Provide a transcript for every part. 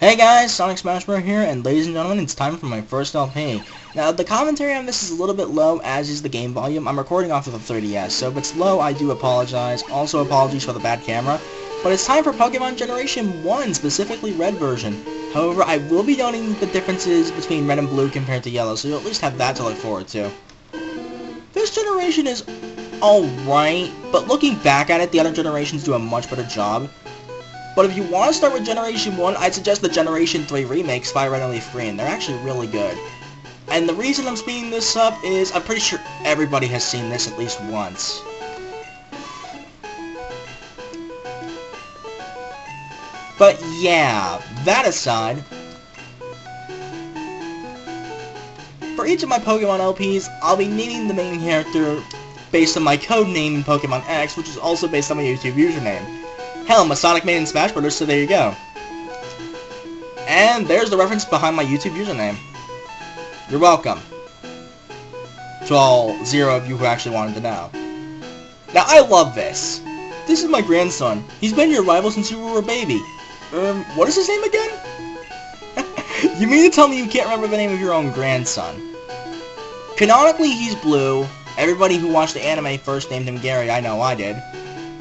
Hey guys, Sonic Smashburger here, and ladies and gentlemen, it's time for my first LP. Now, the commentary on this is a little bit low, as is the game volume. I'm recording off of the 3DS, so if it's low, I do apologize. Also, apologies for the bad camera. But it's time for Pokemon Generation 1, specifically Red version. However, I will be noting the differences between Red and Blue compared to Yellow, so you'll at least have that to look forward to. This generation is alright, but looking back at it, the other generations do a much better job. But if you want to start with Generation 1, I'd suggest the Generation 3 remakes, Fire Red and Leaf Green. They're actually really good. And the reason I'm speeding this up is I'm pretty sure everybody has seen this at least once. But yeah, that aside, for each of my Pokemon LPs, I'll be naming the main character based on my code name in Pokemon X, which is also based on my YouTube username. Hell, I'm a Sonic main in Smash Bros., so there you go. And there's the reference behind my YouTube username. You're welcome. To all 0 of you who actually wanted to know. Now, I love this. This is my grandson. He's been your rival since you were a baby. What is his name again? You mean to tell me you can't remember the name of your own grandson? Canonically, he's Blue. Everybody who watched the anime first named him Gary. I know I did.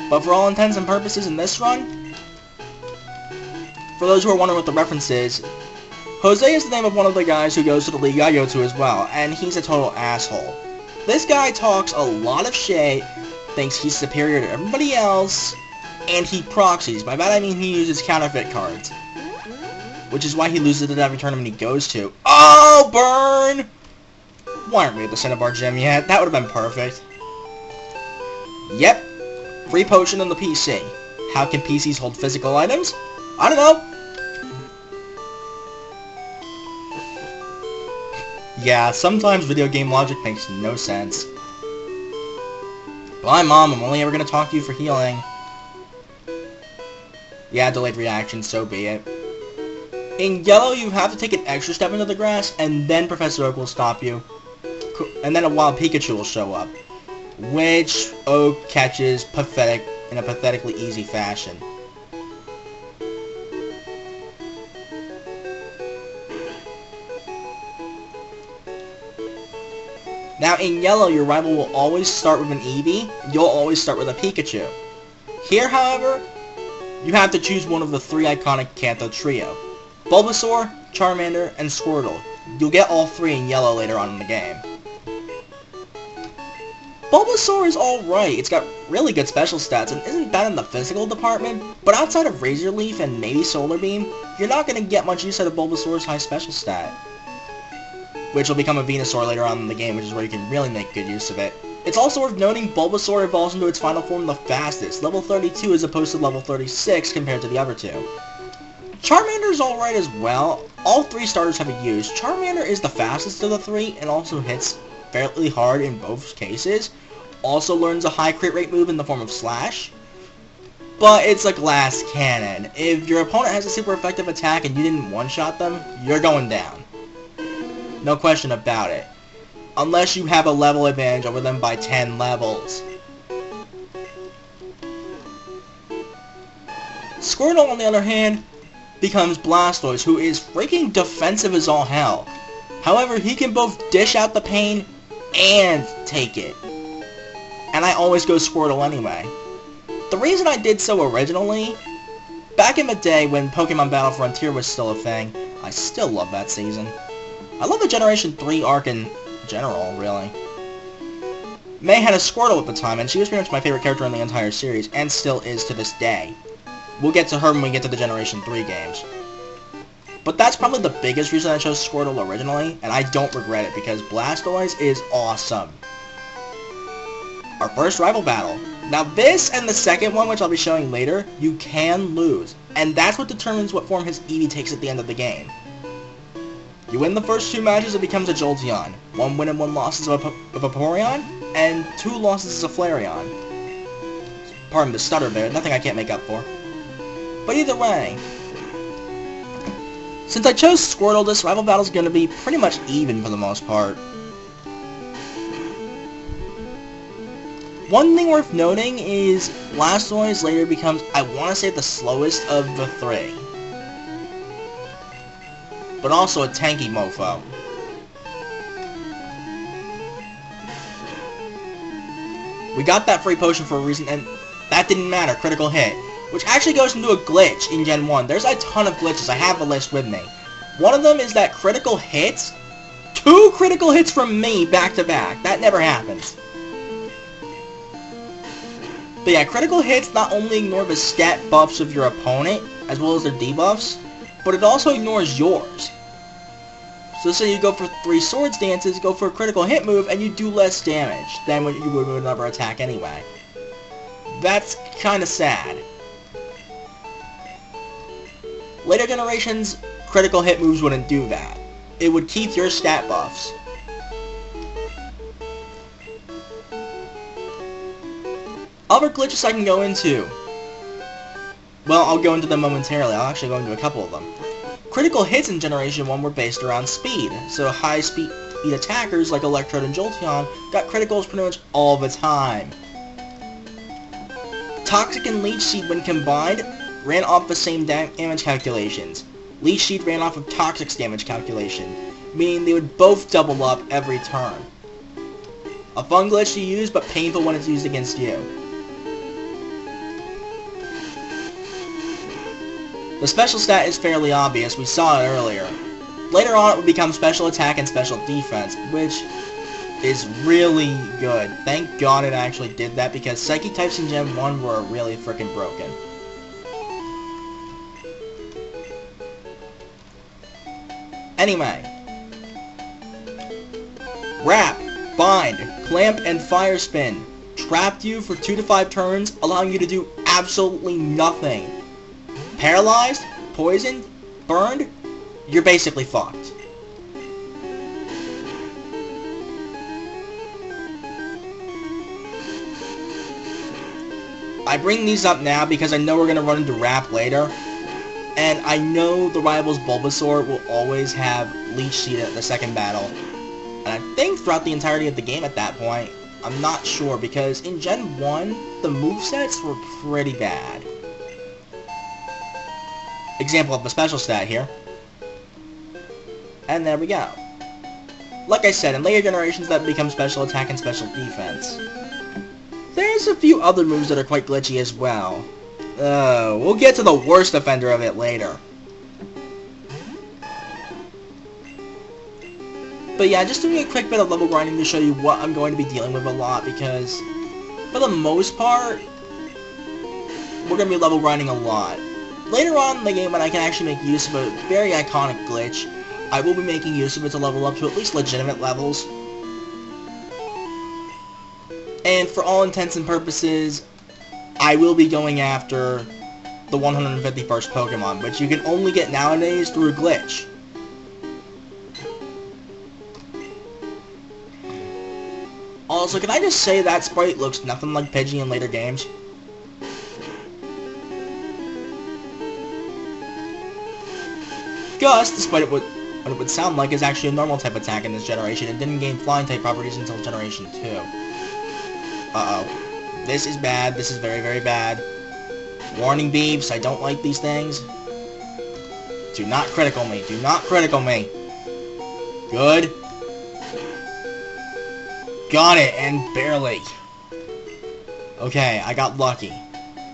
But for all intents and purposes in this run, for those who are wondering what the reference is, Jose is the name of one of the guys who goes to the league I go to as well, and he's a total asshole. This guy talks a lot of shit, thinks he's superior to everybody else, and he proxies. By that I mean he uses counterfeit cards. Which is why he loses at every tournament he goes to. Oh, burn! Why aren't we at the Cinnabar Gym yet? That would have been perfect. Yep. Free potion on the PC. How can PCs hold physical items? I don't know. Yeah, sometimes video game logic makes no sense. Bye, Mom. I'm only ever going to talk to you for healing. Yeah, delayed reaction, so be it. In Yellow, you have to take an extra step into the grass, and then Professor Oak will stop you. And then a wild Pikachu will show up, which Oak catches in a pathetically easy fashion. Now in Yellow, your rival will always start with an Eevee, you'll always start with a Pikachu. Here, however, you have to choose one of the 3 iconic Kanto trio. Bulbasaur, Charmander, and Squirtle. You'll get all 3 in Yellow later on in the game. Bulbasaur is alright, it's got really good special stats and isn't bad in the physical department, but outside of Razor Leaf and maybe Solar Beam, you're not going to get much use out of Bulbasaur's high special stat. Which will become a Venusaur later on in the game, which is where you can really make good use of it. It's also worth noting Bulbasaur evolves into its final form the fastest, level 32 as opposed to level 36 compared to the other 2. Charmander's alright as well. All 3 starters have a use. Charmander is the fastest of the 3 and also hits fairly hard in both cases. Also learns a high crit rate move in the form of Slash. But it's a glass cannon. If your opponent has a super effective attack and you didn't one-shot them, you're going down. No question about it. Unless you have a level advantage over them by 10 levels. Squirtle, on the other hand, becomes Blastoise, who is freaking defensive as all hell. However, he can both dish out the pain and take it. And I always go Squirtle anyway. The reason I did so originally, back in the day when Pokemon Battle Frontier was still a thing, I still love that season. I love the Generation 3 arc in general, really. May had a Squirtle at the time, and she was pretty much my favorite character in the entire series, and still is to this day. We'll get to her when we get to the Generation 3 games. But that's probably the biggest reason I chose Squirtle originally, and I don't regret it because Blastoise is awesome. Our first rival battle. Now this and the second one, which I'll be showing later, you can lose. And that's what determines what form his Eevee takes at the end of the game. You win the first 2 matches, it becomes a Jolteon. 1 win and 1 loss is a Vaporeon, and 2 losses is a Flareon. Pardon the stutter there, nothing I can't make up for. But either way, since I chose Squirtle, this rival battle is going to be pretty much even for the most part. One thing worth noting is Blastoise later becomes, I want to say, the slowest of the 3. but also a tanky mofo. We got that free potion for a reason, and that didn't matter. Critical hit. Which actually goes into a glitch in Gen 1. There's a ton of glitches. I have a list with me. One of them is that critical hits. 2 critical hits from me back to back. That never happens. But yeah, critical hits not only ignore the stat buffs of your opponent, as well as their debuffs, but it also ignores yours. So say you go for 3 swords dances, go for a critical hit move, and you do less damage than when you would with another attack anyway. That's kinda sad. Later generations, critical hit moves wouldn't do that. It would keep your stat buffs. Other glitches I can go into. Well, I'll go into them momentarily. I'll actually go into a couple of them. Critical hits in Generation 1 were based around speed, so high-speed attackers like Electrode and Jolteon got criticals pretty much all the time. Toxic and Leech Seed, when combined, ran off the same damage calculations. Leech Seed ran off of Toxic's damage calculation, meaning they would both double up every turn. A fun glitch to use, but painful when it's used against you. The special stat is fairly obvious, we saw it earlier. Later on it would become special attack and special defense, which is really good. Thank God it actually did that, because Psychic types in Gen 1 were really frickin' broken. Anyway. Wrap, Bind, Clamp, and Fire Spin trapped you for 2 to 5 turns, allowing you to do absolutely nothing. Paralyzed, poisoned, burned, you're basically fucked. I bring these up now because I know we're going to run into Wrap later, and I know the rival's Bulbasaur will always have Leech Seed at the second battle, and I think throughout the entirety of the game at that point. I'm not sure, because in Gen 1, the movesets were pretty bad. Example of the special stat here. And there we go. Like I said, in later generations that become special attack and special defense. There's a few other moves that are quite glitchy as well. We'll get to the worst offender of it later. But yeah, just doing a quick bit of level grinding to show you what I'm going to be dealing with a lot, because for the most part, we're going to be level grinding a lot. Later on in the game, when I can actually make use of a very iconic glitch, I will be making use of it to level up to at least legitimate levels. And for all intents and purposes, I will be going after the 151st Pokemon, which you can only get nowadays through a glitch. Also, can I just say that sprite looks nothing like Pidgey in later games? Gus, despite what it would sound like, is actually a normal type attack in this generation and didn't gain flying type properties until Generation 2. Uh-oh. This is bad. This is very, very bad. Warning, Beeps. I don't like these things. Do not critical me. Do not critical me. Good. Got it, and barely. Okay, I got lucky.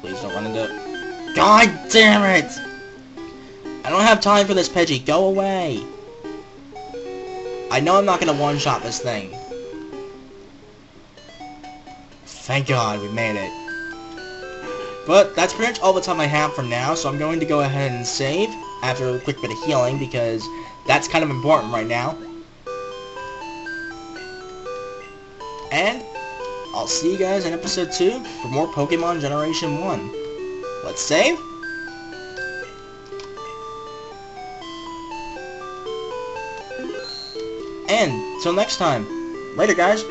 Please don't run into... God damn it! I don't have time for this, Pidgey. Go away. I know I'm not going to one-shot this thing. Thank God we made it. But that's pretty much all the time I have for now, so I'm going to go ahead and save after a quick bit of healing, because that's kind of important right now. And I'll see you guys in episode 2 for more Pokemon Generation 1. Let's save. And till next time, later guys.